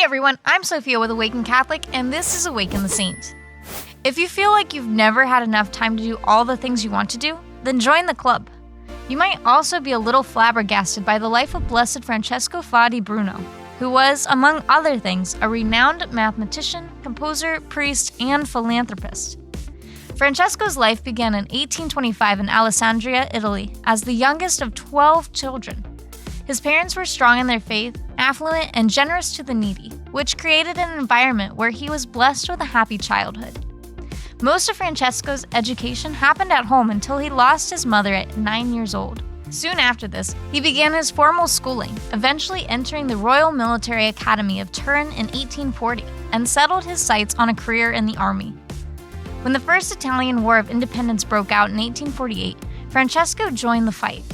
everyone, I'm Sophia with Awaken Catholic, and this is Awaken the Saint. If you feel like you've never had enough time to do all the things you want to do, then join the club. You might also be a little flabbergasted by the life of Blessed Francesco Faa di Bruno, who was, among other things, a renowned mathematician, composer, priest, and philanthropist. Francesco's life began in 1825 in Alessandria, Italy, as the youngest of 12 children. His parents were strong in their faith, affluent, and generous to the needy, which created an environment where he was blessed with a happy childhood. Most of Francesco's education happened at home until he lost his mother at 9 years old. Soon after this, he began his formal schooling, eventually entering the Royal Military Academy of Turin in 1840, and settled his sights on a career in the army. When the First Italian War of Independence broke out in 1848, Francesco joined the fight.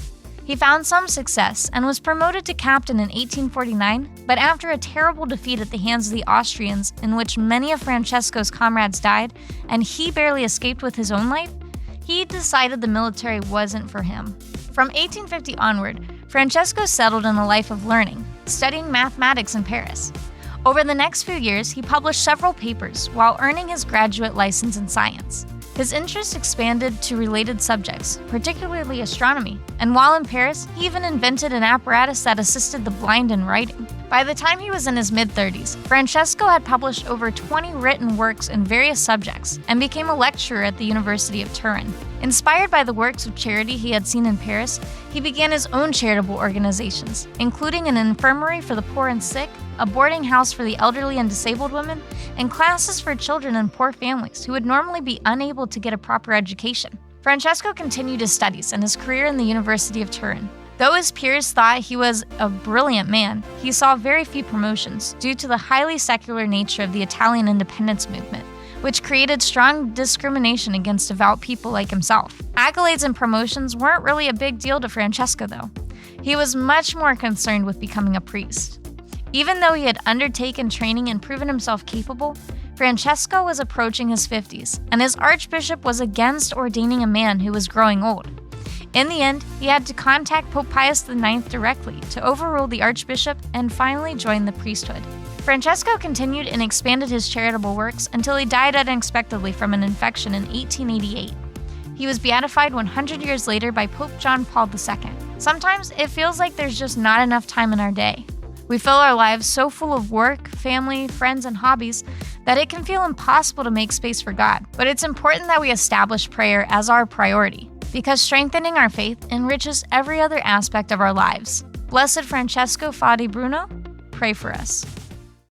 He found some success and was promoted to captain in 1849, but after a terrible defeat at the hands of the Austrians, in which many of Francesco's comrades died and he barely escaped with his own life, he decided the military wasn't for him. From 1850 onward, Francesco settled in a life of learning, studying mathematics in Paris. Over the next few years, he published several papers while earning his graduate license in science. His interest expanded to related subjects, particularly astronomy, and while in Paris, he even invented an apparatus that assisted the blind in writing. By the time he was in his mid-30s, Francesco had published over 20 written works in various subjects and became a lecturer at the University of Turin. Inspired by the works of charity he had seen in Paris, he began his own charitable organizations, including an infirmary for the poor and sick, a boarding house for the elderly and disabled women, and classes for children in poor families who would normally be unable to get a proper education. Francesco continued his studies and his career in the University of Turin. Though his peers thought he was a brilliant man, he saw very few promotions due to the highly secular nature of the Italian independence movement, which created strong discrimination against devout people like himself. Accolades and promotions weren't really a big deal to Francesco, though. He was much more concerned with becoming a priest. Even though he had undertaken training and proven himself capable, Francesco was approaching his 50s, and his archbishop was against ordaining a man who was growing old. In the end, he had to contact Pope Pius IX directly to overrule the archbishop and finally join the priesthood. Francesco continued and expanded his charitable works until he died unexpectedly from an infection in 1888. He was beatified 100 years later by Pope John Paul II. Sometimes it feels like there's just not enough time in our day. We fill our lives so full of work, family, friends, and hobbies that it can feel impossible to make space for God. But it's important that we establish prayer as our priority, because strengthening our faith enriches every other aspect of our lives. Blessed Francesco Faa di Bruno, pray for us.